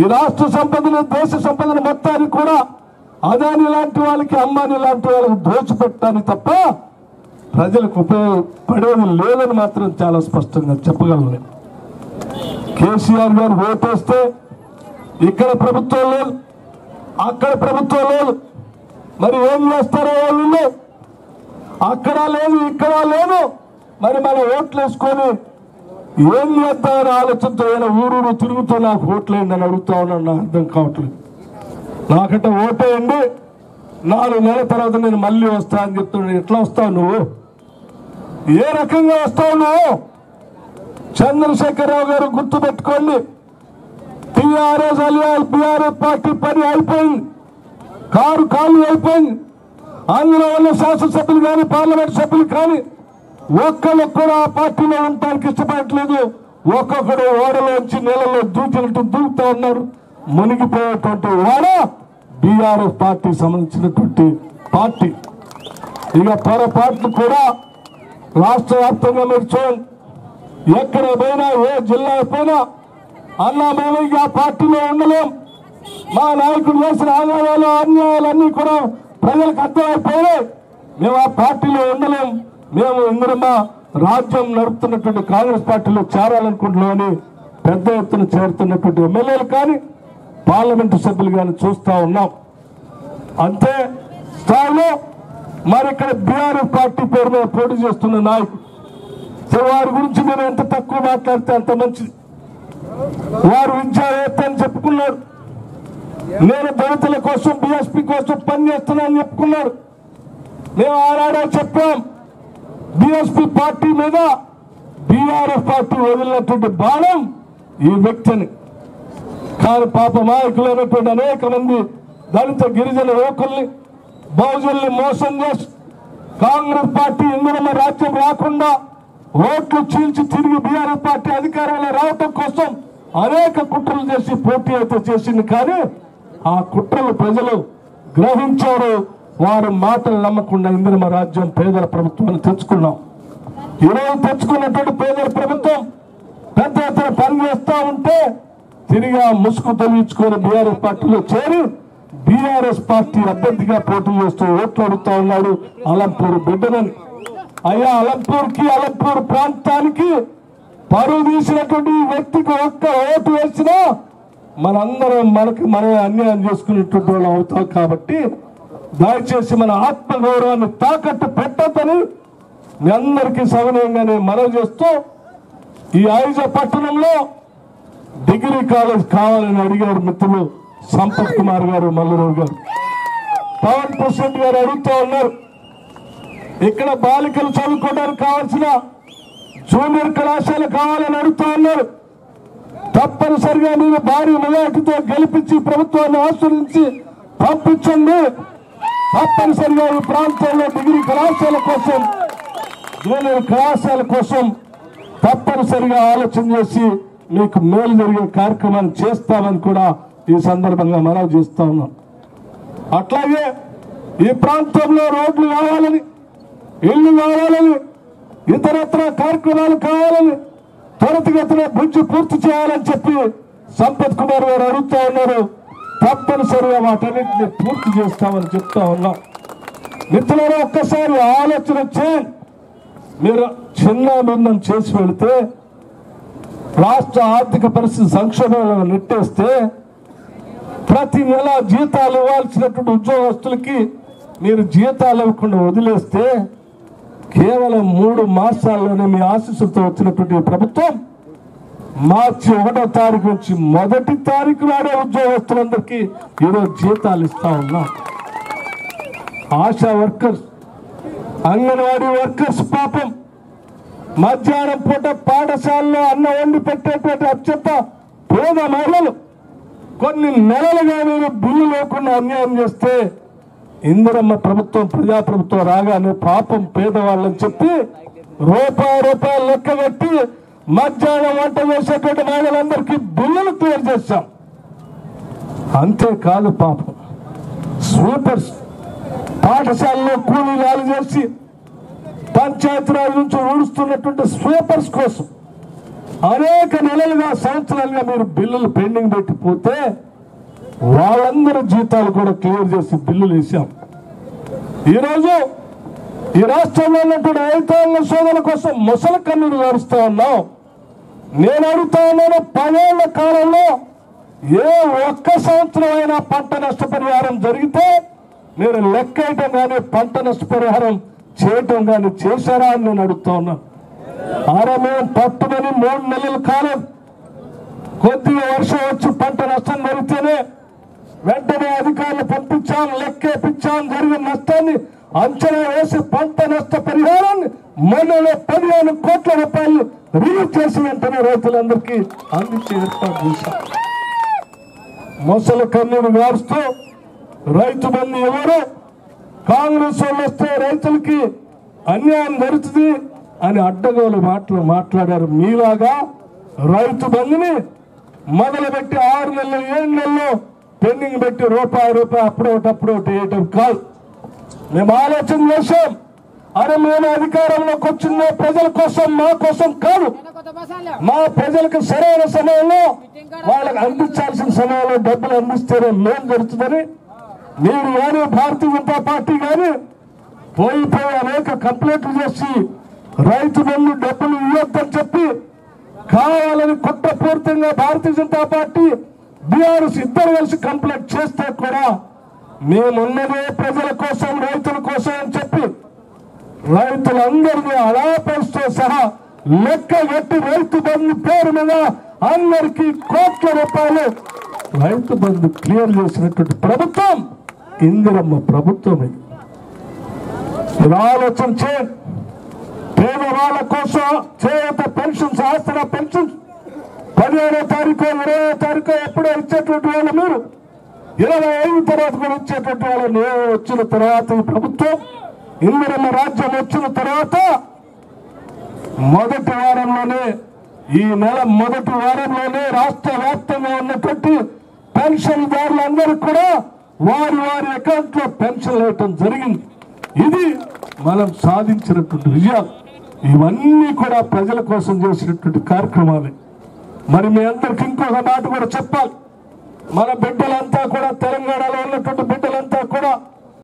ఈ రాష్ట్ర సంపదను దేశ సంపదను మొత్తాన్ని కూడా అదాని లాంటి వాళ్ళకి అంబానీ లాంటి వాళ్ళకి దోచిపెట్టడానికి తప్ప ప్రజలకు ఉపయోగపడేది లేదని మాత్రం చాలా స్పష్టంగా చెప్పగలను. కేసీఆర్ గారు ఓటేస్తే ఇక్కడ ప్రభుత్వం లేదు, అక్కడ ప్రభుత్వం లేదు, మరి ఏం చేస్తారో వాళ్ళు, అక్కడ లేదు ఇక్కడ లేదు, మరి మన ఓట్లు వేసుకొని ఏం చేద్దామని ఆలోచనతో ఏమైనా ఊరూరు తిరుగుతూ నాకు ఓట్లేయండి అని అడుగుతా ఉన్నాను. నాకు అర్థం కావట్లేదు. నాకంటే ఓటేయండి, 4 నెలల తర్వాత నేను మళ్ళీ వస్తా అని చెప్తున్నాను. ఎట్లా వస్తావు నువ్వు? ఏ రకంగా వస్తావు నువ్వు? చంద్రశేఖరరావు గారు గుర్తుపెట్టుకోండి, టీఆర్ఎస్ అలియాస్ బీఆర్ఎస్ పార్టీ పని అయిపోయింది, కాలు అయిపోయింది. అందులో ఉన్న శాసనసభ్యులు కానీ పార్లమెంట్ సభ్యులు కానీ ఒక్కరు కూడా ఆ పార్టీలో ఉండటానికి ఇష్టపడట్లేదు. ఒక్కొక్కడు ఓడలోంచి నీళ్ళలో దూకినట్టు దూకుతా ఉన్నారు. మునిగిపోయేటువంటి ఓడ బీఆర్ఎస్ పార్టీ సంబంధించినటువంటి పార్టీ. ఇక పొరపాట్లు కూడా రాష్ట్ర వ్యాప్తంగా మీరు చూడండి, ఎక్కడ పోయినా ఏ జిల్లా పోయినా అన్నా మేము ఇక ఆ పార్టీలో ఉండలేం, మా నాయకుడు చేసిన ఆదాయాలు అన్యాయాలన్నీ కూడా ప్రజలకు అర్థమైపోయినాయి, మేము ఆ పార్టీలో ఉండలేం, మేము ఇంద్రమ్మ రాజ్యం నడుపుతున్నటువంటి కాంగ్రెస్ పార్టీలో చేరాలనుకుంటున్నామని పెద్ద ఎత్తున చేరుతున్నటువంటి ఎమ్మెల్యేలు కానీ పార్లమెంటు సభ్యులు కానీ చూస్తా ఉన్నాం. అంతే స్థాయిలో మరి ఇక్కడ బీఆర్ఎస్ పార్టీ పేరు మీద పోటీ చేస్తున్న నాయకుడు, వారి గురించి నేను ఎంత తక్కువ మాట్లాడితే అంత మంచిది. వారు విద్యావేత్త అని చెప్పుకున్నారు, నేను దళితుల కోసం బీఎస్పీ కోసం పనిచేస్తున్నా అని చెప్పుకున్నారు. మేము ఆనాడే చెప్పాం, బీఎస్పీ పార్టీ మీద బీఆర్ఎస్ పార్టీ వదిలినటువంటి బాణం ఈ వ్యక్తిని. కానీ పాప నాయకులైనటువంటి అనేక మంది దళిత గిరిజన యువకుల్ని బహుజనుల్ని మోసం చేసి కాంగ్రెస్ పార్టీ ఇంద్రమ్మ రాజ్యం రాకుండా ఓట్లు చీల్చి తిరిగి బీఆర్ఎస్ పార్టీ అధికారంలో రావటం కోసం అనేక కుట్రలు చేసి పోటీ అయితే చేసింది. కానీ ఆ కుట్రలు ప్రజలు గ్రహించారు. వారి మాటలు నమ్మకుండా ఇంద్రమ్మ రాజ్యం పేదల ప్రభుత్వాన్ని తెచ్చుకున్నాం. ఈరోజు తెచ్చుకున్నటువంటి పేదల ప్రభుత్వం పెద్ద ఎత్తున పనిచేస్తా ఉంటే తిరిగి ఆ ముసుగు తొలగించుకొని బీఆర్ఎస్ పార్టీలో చేరి బీఆర్ఎస్ పార్టీ అభ్యర్థిగా పోటీ చేస్తూ ఓట్లు అడుగుతా ఉన్నాడు అలంపూర్ బిడ్డనని. అయ్యా, అలంపూర్ ప్రాంతానికి పరువు తీసినటువంటి వ్యక్తికి ఒక్క ఓటు వేసినా మనందరం మనం అన్యాయం చేసుకునేటువంటి వాళ్ళు అవుతాం. కాబట్టి దయచేసి మన ఆత్మగౌరవాన్ని తాకట్టు పెట్టద్దని మీ అందరికీ సవినయంగానే మనవి చేస్తూ, ఈ ఐజ పట్టణంలో డిగ్రీ కాలేజ్ కావాలని అడిగారు మిత్రులు సంపత్ కుమార్ గారు, మల్లరావు గారు, పవన్ ప్రెసిడెంట్ గారు అడుగుతూ ఉన్నారు. ఇక్కడ బాలికలు చదువుకోవడానికి కావాల్సిన జూనియర్ కళాశాల కావాలని అడుగుతూ ఉన్నారు. తప్పనిసరిగా మీరు భారీ మెజార్టీతో గెలిపించి ప్రభుత్వాన్ని ఆశ్రయించి పంపించండి. తప్పనిసరిగా ఈ ప్రాంతంలో డిగ్రీ కళాశాల కోసం, జూనియర్ కళాశాల కోసం తప్పనిసరిగా ఆలోచన చేసి మీకు మేలు జరిగే కార్యక్రమాన్ని చేస్తామని కూడా ఈ సందర్భంగా మనవి చేస్తా ఉన్నాం. అట్లాగే ఈ ప్రాంతంలో రోడ్లు కావాలని, ఇళ్లు కావాలని, ఇతరత్ర కార్యక్రమాలు కావాలని, త్వరితగతిన బ్రిడ్జ్ పూర్తి చేయాలని చెప్పి సంపత్ కుమార్ గారు అడుగుతా ఉన్నారు. తప్పనిసరిగా వాటన్నింటినీ పూర్తి చేస్తామని చెప్తా ఉన్నాం. మిత్రులారా, ఒక్కసారి ఆలోచన చేయండి. మీరు చిన్న భిన్నం చేసి వెళితే రాష్ట్ర ఆర్థిక పరిస్థితి సంక్షోభంలో నెట్టేస్తే ప్రతి నెల జీతాలు ఇవ్వాల్సినటువంటి ఉద్యోగస్తులకి మీరు జీతాలు ఇవ్వకుండా వదిలేస్తే కేవలం 3 మాసాల్లోనే మీ ఆశీస్సులతో వచ్చినటువంటి ప్రభుత్వం మార్చి 1వ తారీఖు నుంచి 1వ తారీఖు నాడే ఉద్యోగస్తులందరికీ ఈరోజు జీతాలు ఇస్తా ఉన్నాం. ఆశా వర్కర్స్, అంగన్వాడీ వర్కర్స్ పాపం మధ్యాహ్నం పూట పాఠశాలలో అన్న వండి పెట్టేటువంటి అత్యంత పేద మహిళలు కొన్ని నెలలుగా మీరు బిల్లు లేకుండా అన్యాయం చేస్తే ఇందిరమ్మ ప్రభుత్వం, ప్రజాప్రభుత్వం రాగానే పాపం పేదవాళ్ళని చెప్పి రూపాయలు లెక్కగట్టి మధ్యాహ్నం వంట చేసేటువంటి మహిళలందరికీ బిల్లులు క్లియర్ చేశాం. అంతేకాదు పాపం స్వీపర్స్ పాఠశాలలో కూలీలు చేసి పంచాయతీరాజ్ నుంచి ఊడుస్తున్నటువంటి స్వీపర్స్ కోసం అనేక నెలలుగా సంవత్సరాలుగా మీరు బిల్లులు పెండింగ్ పెట్టిపోతే వాళ్ళందరూ జీతాలు కూడా క్లియర్ చేసి బిల్లులు వేసాం. ఈరోజు ఈ రాష్ట్రంలో ఉన్నటువంటి రైతాంగ సోదరుల కోసం ముసలి కన్నులు నడుస్తా ఉన్నాం. నేను అడుగుతా ఉన్నాను, 10 ఏళ్ల కాలంలో ఏ ఒక్క సంవత్సరం అయినా పంట నష్టపరిహారం జరిగితే మీరు లెక్క వేయటం కానీ పంట నష్టపరిహారం చేయటం కానీ చేశారా అని నేను అడుగుతా ఉన్నాను. మేము పట్టుమని 3 నెలల కాలం కొద్దిగా వర్షం వచ్చి పంట నష్టం జరిగితేనే వెంటనే అధికారులు పంపించాం, లెక్కేపించాం, జరిగిన నష్టాన్ని అంచనా వేసి పంట నష్ట పరిహారాన్ని మొన్నలో 15 కోట్ల రూపాయలు రిలీజ్ చేసి వెంటనే రైతులందరికీ అందించే ఏర్పాటు చేశాం. మొసలు కన్నీరు గారుస్తూ రైతు బంధు ఎవరు కాంగ్రెస్ వాళ్ళు వస్తే రైతులకి అన్యాయం జరుగుతుంది అని అడ్డగోలు మాట్లాడారు. మీలాగా రైతు బంధుని మొదలుపెట్టి 6 నెలలు 7 నెలలు పెండింగ్ పెట్టి రూపాయి అప్పుడొకటప్పుడు వేయటం కాదు. మేము ఆలోచన చేశాం. మేము అధికారంలోకి వచ్చిన ప్రజల కోసం, మా కోసం కాదు. మా ప్రజలకు సరైన సమయంలో వాళ్ళకి అందించాల్సిన సమయంలో డబ్బులు అందిస్తేనే మేలు జరుగుతుందని మీరు కానీ భారతీయ జనతా పార్టీ కానీ పోయి అనేక కంప్లైంట్లు చేసి రైతు బంధు డబ్బులు ఇవ్వద్దని చెప్పి కావాలని కుట్రపూరితంగా భారతీయ జనతా పార్టీ బీఆర్ఎస్ ఇద్దరు కలిసి కంప్లైంట్ చేస్తే కూడా మేమున్నదే ప్రజల కోసం, రైతుల కోసం అని చెప్పి రైతులందరినీ అడాపరితో సహా లెక్క కట్టి రైతు బంధు పేరు మీద అందరికీ కోట్ల రూపాయలు రైతు బంధు క్లియర్ చేసినటువంటి ప్రభుత్వం ఇందిరమ్మ ప్రభుత్వమే. ఆలోచన చేయండి. పేదవాళ్ళ కోసం చేత పెన్షన్స్, ఆసరా పెన్షన్స్ 15వ తారీఖు 20వ తారీఖు ఎప్పుడో ఇచ్చేటువంటి వాళ్ళు మీరు 25 తర్వాత కూడా ఇచ్చేటువంటి వాళ్ళు వచ్చిన తర్వాత ఈ ప్రభుత్వం ఇందిరమ్మ రాజ్యం వచ్చిన తర్వాత మొదటి వారంలోనే, ఈ నెల మొదటి వారంలోనే రాష్ట్ర వ్యాప్తంగా ఉన్నటువంటి పెన్షన్దారులందరూ కూడా వారి అకౌంట్ లో పెన్షన్ వేయటం జరిగింది. ఇది మనం సాధించినటువంటి విజయాలు. ఇవన్నీ కూడా ప్రజల కోసం చేసినటువంటి కార్యక్రమాలే. మరి మీ అందరికి ఇంకొక మాట కూడా చెప్పాలి. మన బిడ్డలంతా కూడా, తెలంగాణలో ఉన్నటువంటి బిడ్డలంతా కూడా